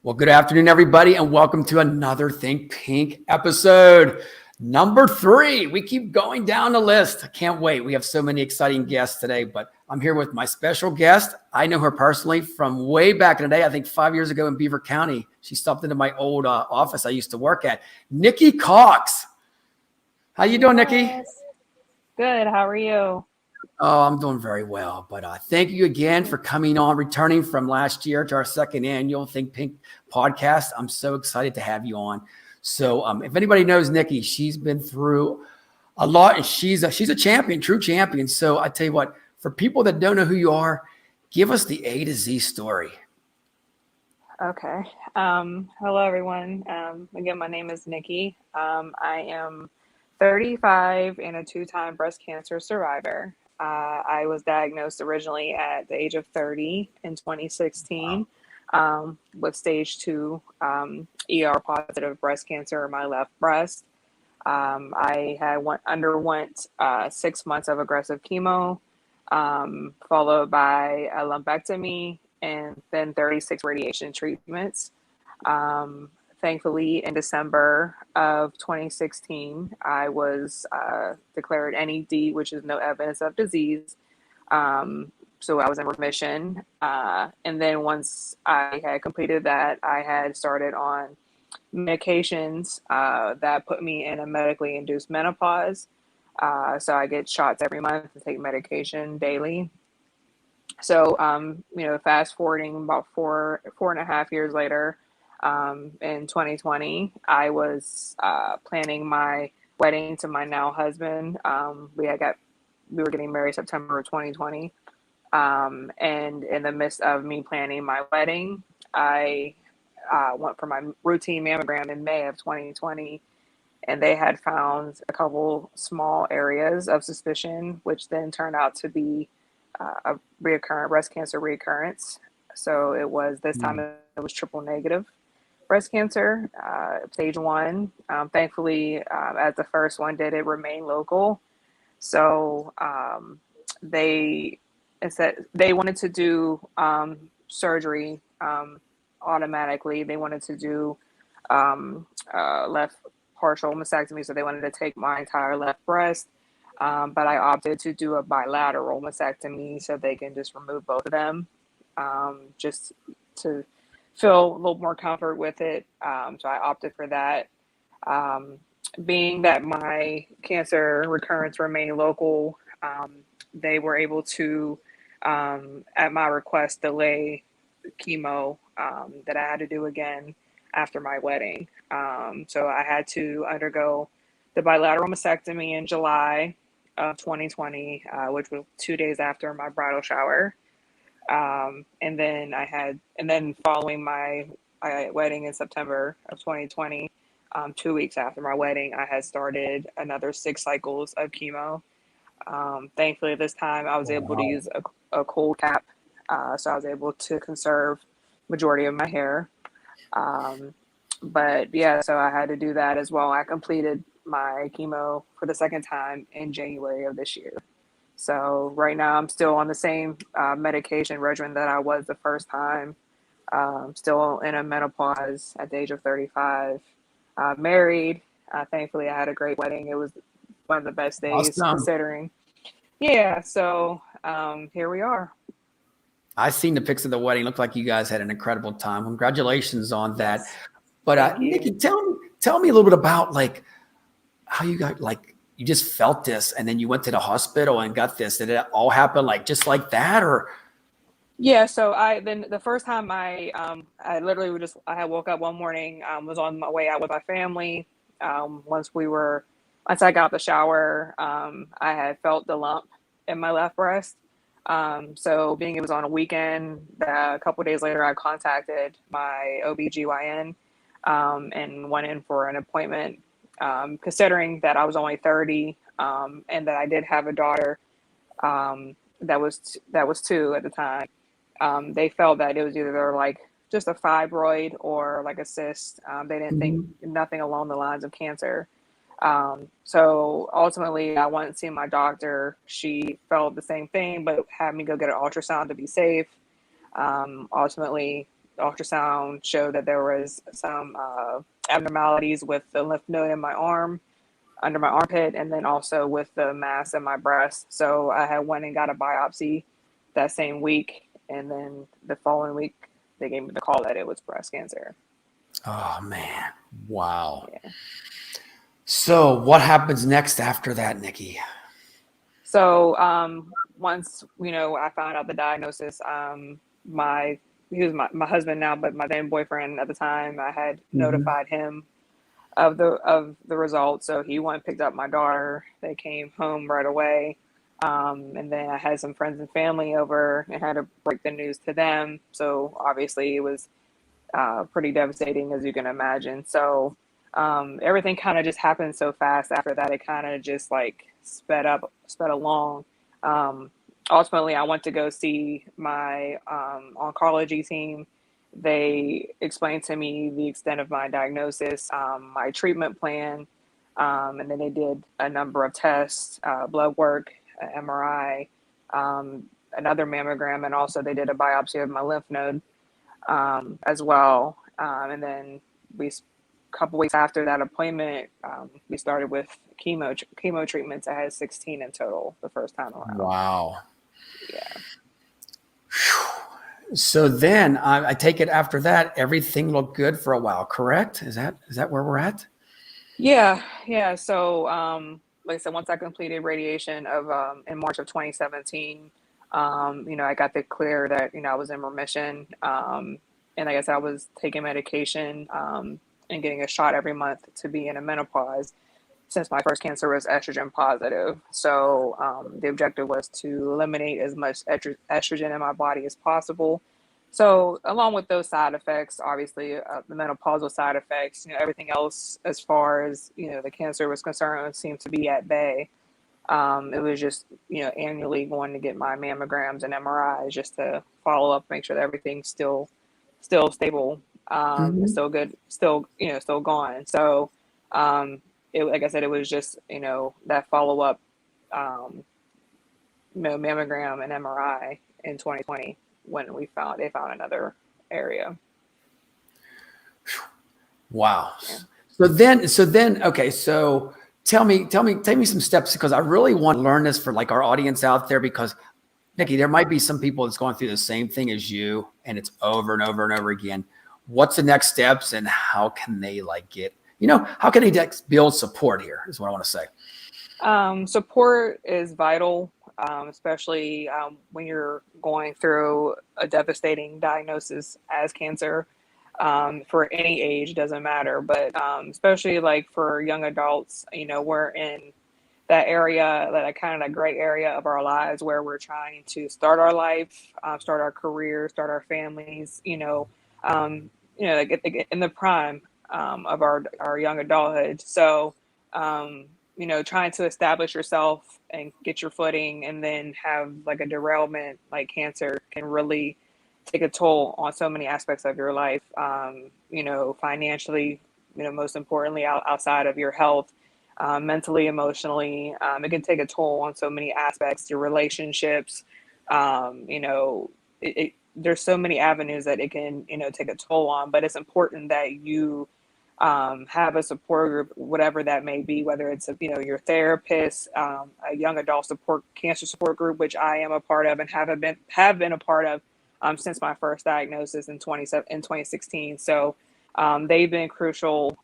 Well, good afternoon, everybody, and welcome to another Think Pink episode. Number 3. We keep going down the list. I can't wait. We have so many exciting guests today, but I'm here with my special guest. I know her personally from way back in the day, I think 5 years ago in Beaver County. She stopped into my old office I used to work at. Nikki Cox. How you doing, Nikki? Good. How are you? Oh, I'm doing very well. But thank you again for coming on, returning from last year to our second annual Think Pink podcast. I'm so excited to have you on. So if anybody knows Nikki, she's been through a lot, and she's a champion, true champion. So I tell you what, for people that don't know who you are, give us the A to Z story. Okay. Hello, everyone. Again, my name is Nikki. I am 35 and a two-time breast cancer survivor. I was diagnosed originally at the age of 30 in 2016 with stage 2 ER positive breast cancer in my left breast. I had underwent 6 months of aggressive chemo, followed by a lumpectomy and then 36 radiation treatments. Thankfully, in December of 2016, I was declared NED, which is no evidence of disease. So I was in remission. And then once I had completed that, I had started on medications that put me in a medically induced menopause. So I get shots every month and take medication daily. So, fast forwarding about four and a half years later, in 2020, I was planning my wedding to my now husband. We were getting married September of 2020. And in the midst of me planning my wedding, I went for my routine mammogram in May of 2020, and they had found a couple small areas of suspicion, which then turned out to be a recurrent breast cancer recurrence. So it was this time it was triple negative breast cancer, stage 1. Thankfully, as the first one did, it remained local. So they wanted to do surgery automatically. They wanted to do left partial mastectomy, so they wanted to take my entire left breast. But I opted to do a bilateral mastectomy so they can just remove both of them, just to feel a little more comfort with it. So I opted for that. Being that my cancer recurrence remained local, they were able to, at my request, delay chemo that I had to do again after my wedding. So I had to undergo the bilateral mastectomy in July of 2020, which was 2 days after my bridal shower. And then following my wedding in September of 2020, 2 weeks after my wedding, I had started another 6 cycles of chemo. Thankfully, this time I was able to use a cold cap, so I was able to conserve majority of my hair. But yeah, so I had to do that as well. I completed my chemo for the second time in January of this year. So right now I'm still on the same medication regimen that I was the first time. Still in a menopause at the age of 35. Married. Thankfully, I had a great wedding. It was one of the best days considering. Yeah, so here we are. I seen the pics of the wedding. Looked like you guys had an incredible time. Congratulations on that. But Nikki, tell me a little bit about like how you got, like, you just felt this and then you went to the hospital and got this. Did it all happen like just like that, or? Yeah, so the first time I literally I had woke up one morning, was on my way out with my family. Once I got out the shower, I had felt the lump in my left breast. So being it was on a weekend, a couple of days later, I contacted my OBGYN and went in for an appointment, considering that I was only 30 and that I did have a daughter that was 2 at the time. They felt that it was either like just a fibroid or like a cyst. They didn't think nothing along the lines of cancer. So ultimately, I went and see my doctor. She felt the same thing, but had me go get an ultrasound to be safe. Ultimately, ultrasound showed that there was some abnormalities with the lymph node in my arm, under my armpit, and then also with the mass in my breast. So I had went and got a biopsy that same week, and then the following week they gave me the call that it was breast cancer. Oh man. Wow. Yeah. So what happens next after that, Nikki? So once I found out the diagnosis, he was my husband now, but my then boyfriend at the time, I had notified him of the results. So he went and picked up my daughter. They came home right away. And then I had some friends and family over and had to break the news to them. So obviously it was pretty devastating, as you can imagine. So everything kind of just happened so fast after that. It kind of just like sped along. Ultimately, I went to go see my oncology team. They explained to me the extent of my diagnosis, my treatment plan, and then they did a number of tests, blood work, MRI, another mammogram, and also they did a biopsy of my lymph node as well. And then a couple weeks after that appointment, we started with chemo treatments. I had 16 in total the first time around. Wow. Yeah. So then I take it after that, everything looked good for a while, correct? Is that where we're at? Yeah. So, like I said, once I completed radiation in March of 2017, I got the clear that, I was in remission. And like I said, I was taking medication, and getting a shot every month to be in a menopause, since my first cancer was estrogen positive. So the objective was to eliminate as much estrogen in my body as possible. So along with those side effects, obviously the menopausal side effects, everything else as far as, the cancer was concerned seemed to be at bay. It was just, annually going to get my mammograms and MRIs just to follow up, make sure that everything's still stable, still good, still going. So, like I said, it was just, that follow up, mammogram and MRI in 2020 when they found another area. Wow. Yeah. So then, okay. So take me some steps, because I really want to learn this for like our audience out there, because Nikki, there might be some people that's going through the same thing as you, and it's over and over and over again. What's the next steps, and how can they how can they build support here is what I want to say. Support is vital, especially when you're going through a devastating diagnosis as cancer. For any age, doesn't matter, but especially like for young adults, we're in that area, that kind of that gray area of our lives where we're trying to start our life, start our career, start our families, like in the prime of our young adulthood. So, trying to establish yourself and get your footing, and then have like a derailment like cancer can really take a toll on so many aspects of your life, financially, most importantly, outside of your health, mentally, emotionally. It can take a toll on so many aspects, your relationships. There's so many avenues that it can, take a toll on, but it's important that you have a support group, whatever that may be, whether it's your therapist, a young adult cancer support group, which I am a part of and have been a part of since my first diagnosis in 2016. So they've been crucial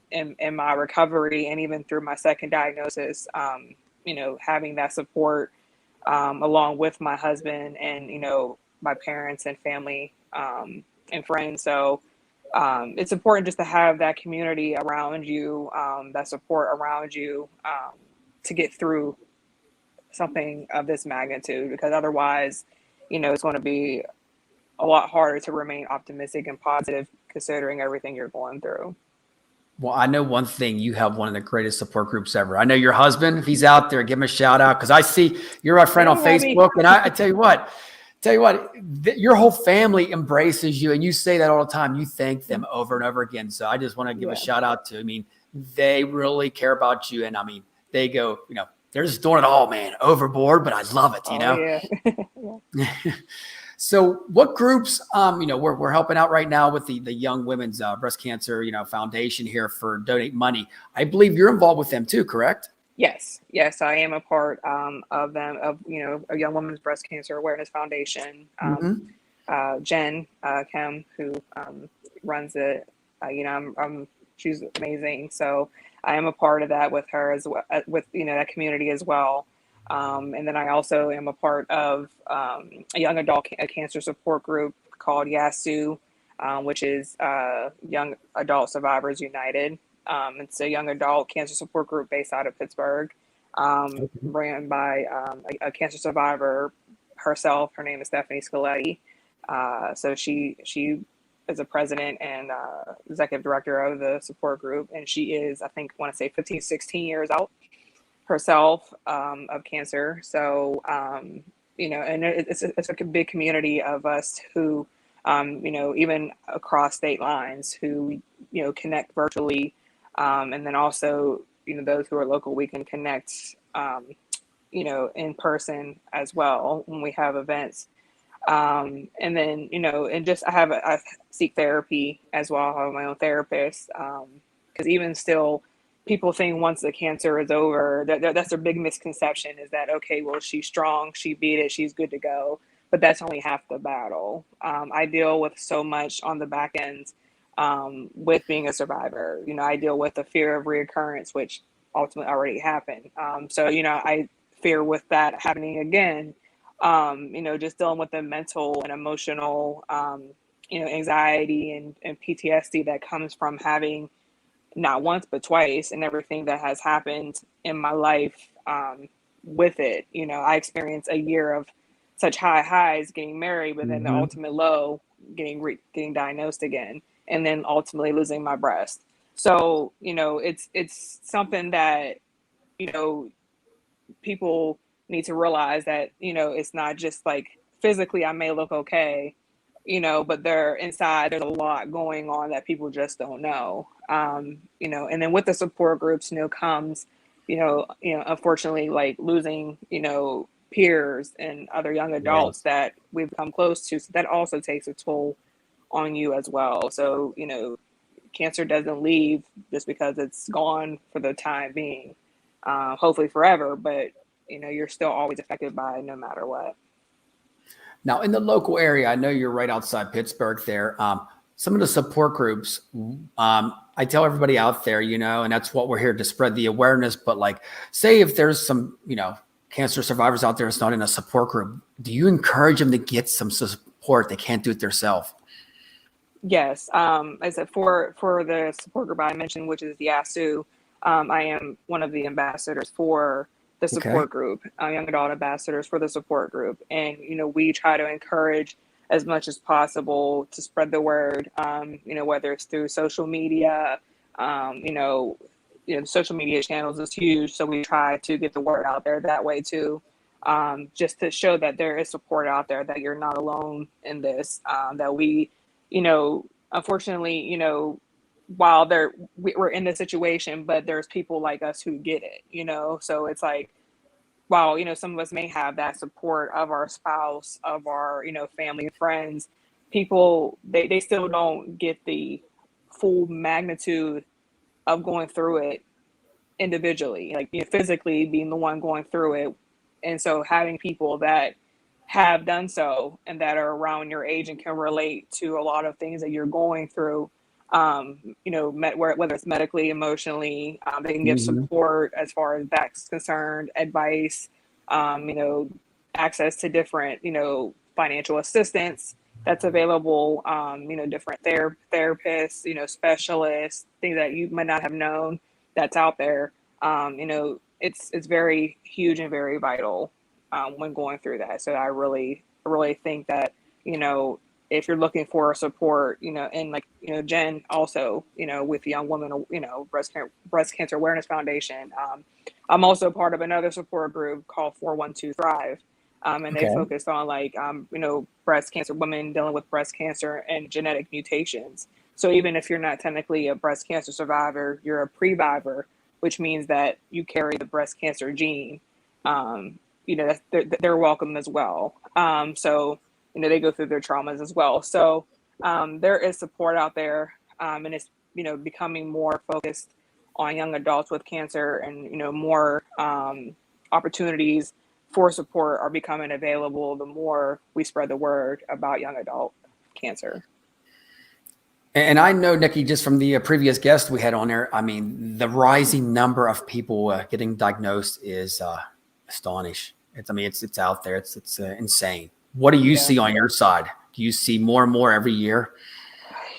in my recovery, and even through my second diagnosis, having that support along with my husband and my parents and family and friends. So it's important just to have that community around you, that support around you, to get through something of this magnitude, because otherwise, it's going to be a lot harder to remain optimistic and positive considering everything you're going through. Well, I know one thing, you have one of the greatest support groups ever. I know your husband, if he's out there, give him a shout out, because I see you're our friend on Facebook, and I tell you what, your whole family embraces you, and you say that all the time. You thank them over and over again. So I just want to give a shout out to, they really care about you. And they go, they're just doing it all, man, overboard, but I love it, Yeah. So what groups, we're helping out right now with the Young Women's Breast Cancer, Foundation here for Donate Money. I believe you're involved with them too, correct? Yes, I am a part of them, of, a Young Women's Breast Cancer Awareness Foundation. Mm-hmm. Jen Kim, who runs it, she's amazing. So I am a part of that with her as well, with, that community as well. And then I also am a part of a young adult cancer support group called YASU, which is Young Adult Survivors United. It's a young adult cancer support group based out of Pittsburgh, ran by a cancer survivor herself. Her name is Stephanie Scoletti. So she is a president and executive director of the support group, and she is, I think, want to say 15, 16 years out herself of cancer. So and it's a big community of us who, even across state lines, who connect virtually, and then also those who are local, we can connect in person as well when we have events. And then, and just I seek therapy as well. I have my own therapist. Because even still, people think once the cancer is over, that's a big misconception, is that, okay, well, she's strong, she beat it, she's good to go. But that's only half the battle. I deal with so much on the back end with being a survivor. I deal with the fear of reoccurrence, which ultimately already happened. So, I fear with that happening again. Just dealing with the mental and emotional, anxiety and PTSD that comes from having not once, but twice, and everything that has happened in my life with it. I experienced a year of such high highs getting married, but then the Mm-hmm. ultimate low, getting diagnosed again, and then ultimately losing my breast. So, it's something that, people need to realize that, it's not just like physically I may look okay, but they're inside, there's a lot going on that people just don't know. And then with the support groups, comes, unfortunately, like losing, peers and other young Yeah. adults that we've come close to. So that also takes a toll on you as well. So, cancer doesn't leave just because it's gone for the time being, hopefully forever, but you're still always affected by it no matter what. Now, in the local area, I know you're right outside Pittsburgh there. Some of the support groups, I tell everybody out there, and that's what we're here to spread the awareness. But like, say if there's some, cancer survivors out there that's not in a support group, do you encourage them to get some support? They can't do it themselves. Yes. I said for the support group I mentioned, which is the ASU, I am one of the ambassadors for the Okay. support group, young adult ambassadors for the support group. And, we try to encourage as much as possible to spread the word, whether it's through social media, social media channels is huge. So we try to get the word out there that way too. Just to show that there is support out there, that you're not alone in this, that we, unfortunately, while we're in this situation, but there's people like us who get it, so it's like, while, some of us may have that support of our spouse, of our, family and friends, people, they still don't get the full magnitude of going through it individually, like, physically being the one going through it. And so having people that have done so and that are around your age and can relate to a lot of things that you're going through, whether it's medically, emotionally, they can give Mm-hmm. support as far as that's concerned, advice, access to different, financial assistance that's available, different therapists, specialists, things that you might not have known that's out there. It's very huge and very vital when going through that. So I really think that, if you're looking for support, and like, Jen also, with Young Women, Breast Cancer Awareness Foundation. I'm also part of another support group called 412 Thrive. And they Okay. focus on like, breast cancer, women dealing with breast cancer and genetic mutations. So even if you're not technically a breast cancer survivor, you're a previvor, which means that you carry the breast cancer gene. They're welcome as well. So they go through their traumas as well. So there is support out there, and it's becoming more focused on young adults with cancer, and more opportunities for support are becoming available the more we spread the word about young adult cancer. And I know, Nikki, just from the previous guest we had on there, I mean, the rising number of people getting diagnosed is astonishing. It's out there. It's insane. What do you see on your side? Do you see more and more every year?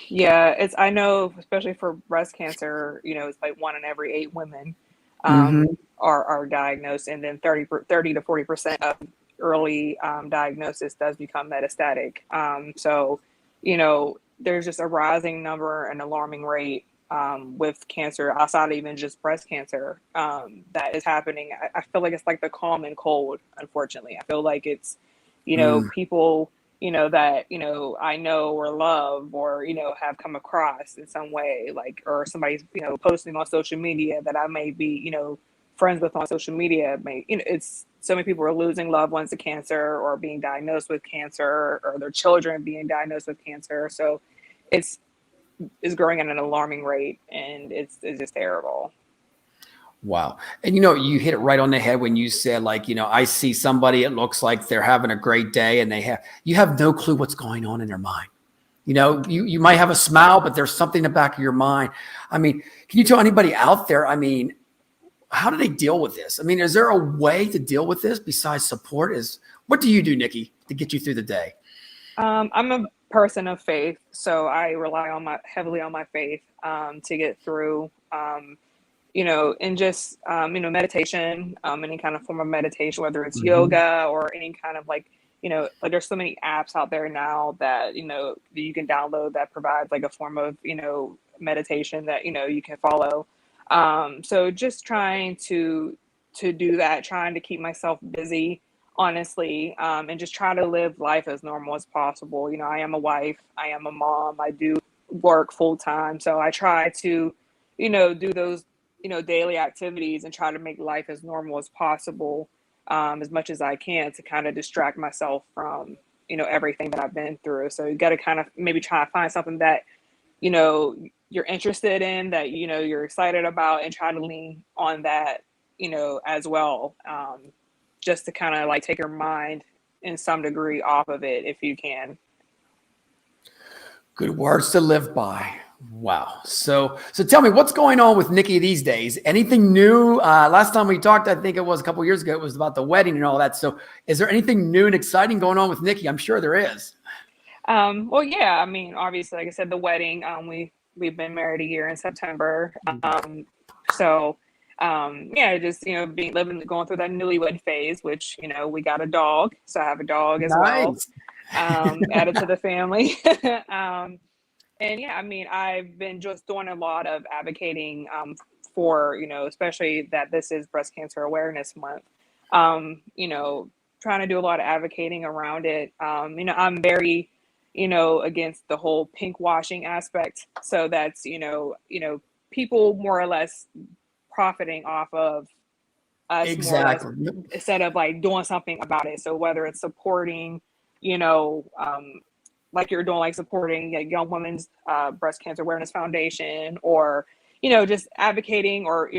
Yeah, I know, especially for breast cancer, it's like 1 in every 8 women are diagnosed, and then 30 to 40% of early diagnosis does become metastatic. So, there's just a rising number and alarming rate with cancer outside of even just breast cancer that is happening. I feel like it's like the common cold, unfortunately. I feel like it's, people, that, I know or love or, have come across in some way, like, or somebody's, posting on social media that I may be, friends with on social media. It's so many people are losing loved ones to cancer or being diagnosed with cancer, or their children being diagnosed with cancer. So it's growing at an alarming rate, and it's just terrible. Wow. And, you hit it right on the head when you said, like, I see somebody, it looks like they're having a great day, and you have no clue what's going on in their mind. You might have a smile, but there's something in the back of your mind. I mean, can you tell anybody out there, how do they deal with this? Is there a way to deal with this besides support? What do you do, Nikki, to get you through the day? I'm a person of faith, so I rely heavily on my faith to get through. And just meditation, any kind of form of meditation, whether it's yoga or any kind of like there's so many apps out there now that you can download that provides like a form of meditation that you can follow. So just trying to do that, trying to keep myself busy, honestly, and just try to live life as normal as possible. I am a wife, I am a mom, I do work full time. So I try to, do those, daily activities and try to make life as normal as possible, as much as I can, to kind of distract myself from, everything that I've been through. So you got to kind of maybe try to find something that, you're interested in, that you're excited about, and try to lean on that as well, just to kind of like take your mind in some degree off of it if you can. Good words to live by. Wow. So tell me, what's going on with Nikki these days? Anything new? Last time we talked, I think it was a couple of years ago, it was about the wedding and all that. So is there anything new and exciting going on with Nikki? I'm sure there is. Well, yeah, obviously, like I said, the wedding, we've been married a year in September. Just, going through that newlywed phase, which, we got a dog. So I have a dog as well, added to the family. I've been just doing a lot of advocating for, especially that this is Breast Cancer Awareness Month. Trying to do a lot of advocating around it. I'm very, against the whole pink washing aspect. So that's, people more or less profiting off of us, exactly, more or less, instead of like doing something about it. So whether it's supporting, like you're doing, like supporting Young Women's Breast Cancer Awareness Foundation, or, just advocating or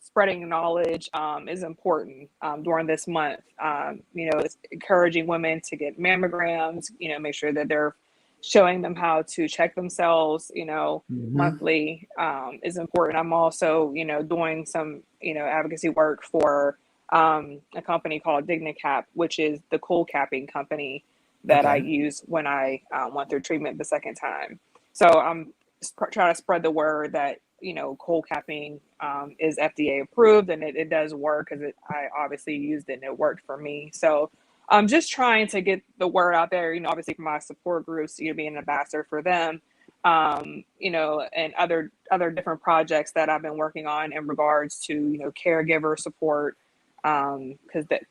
spreading knowledge is important during this month. It's encouraging women to get mammograms, make sure that they're showing them how to check themselves, monthly is important. I'm also, doing some, advocacy work for a company called DigniCap, which is the coal capping company that I used when I went through treatment the second time. So I'm trying to spread the word that, coal capping is FDA approved, and it does work, because I obviously used it and it worked for me. So I'm just trying to get the word out there, obviously for my support groups, being an ambassador for them, and other different projects that I've been working on in regards to, caregiver support, because that,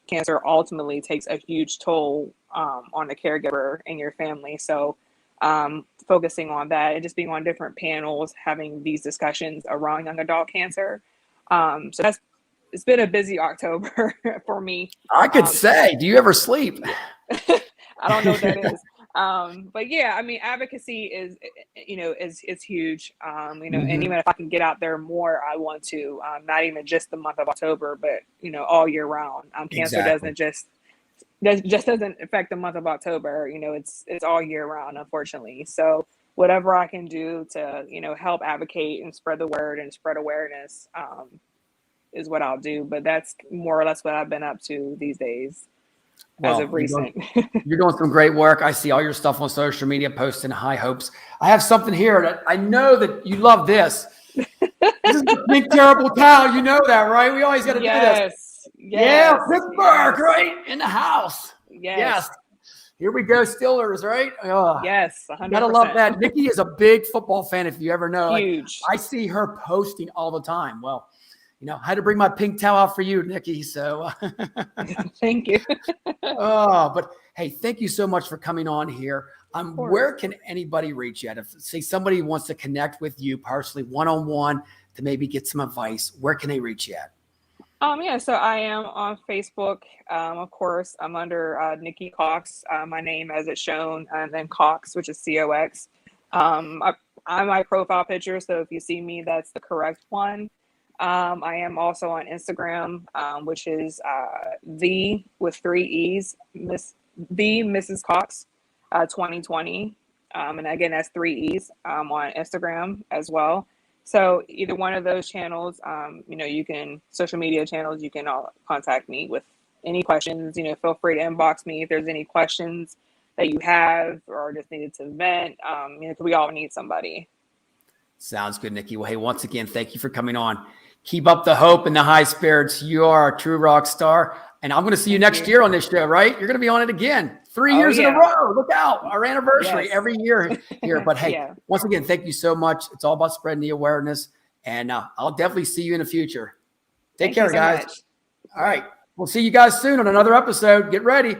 cancer ultimately takes a huge toll on the caregiver and your family. So focusing on that and just being on different panels, having these discussions around young adult cancer. So it's been a busy October for me. I could say, do you ever sleep? I don't know what that is. But yeah, I mean, advocacy is, is huge. And even if I can get out there more, I want to, not even just the month of October, but, all year round. Cancer Exactly. doesn't affect the month of October. It's all year round, unfortunately. So whatever I can do to, help advocate and spread the word and spread awareness, is what I'll do. But that's more or less what I've been up to these days as of recent. You're doing some great work. I see all your stuff on social media, posting high hopes. I have something here that I know that you love this. This is the Pink Terrible Towel. You know that, right? We always got to do this. Yeah, Pittsburgh, right? In the house. Yes. Here we go, Steelers, right? Yes, 100%. Gotta love that. Nikki is a big football fan, if you ever know. Huge. Like, I see her posting all the time. Well, I had to bring my pink towel out for you, Nikki. So thank you. But hey, thank you so much for coming on here. Where can anybody reach you at? If say somebody wants to connect with you personally, one-on-one, to maybe get some advice, where can they reach you at? So I am on Facebook. Of course, I'm under Nikki Cox, my name as it's shown, and then Cox, which is COX. I'm my profile picture, so if you see me, that's the correct one. I am also on Instagram, which is the with 3 E's, Mrs. Cox 2020. And again, that's 3 E's on Instagram as well. So either one of those channels, you can, social media channels, you can contact me with any questions. Feel free to inbox me if there's any questions that you have or just needed to vent. We all need somebody. Sounds good, Nikki. Well, hey, once again, thank you for coming on. Keep up the hope and the high spirits. You are a true rock star. And I'm going to see you next year on this show, right? You're going to be on it again. 3 years in a row. Look out. Our anniversary every year here. But hey, once again, thank you so much. It's all about spreading the awareness. And I'll definitely see you in the future. Take care, guys. All right. We'll see you guys soon on another episode. Get ready.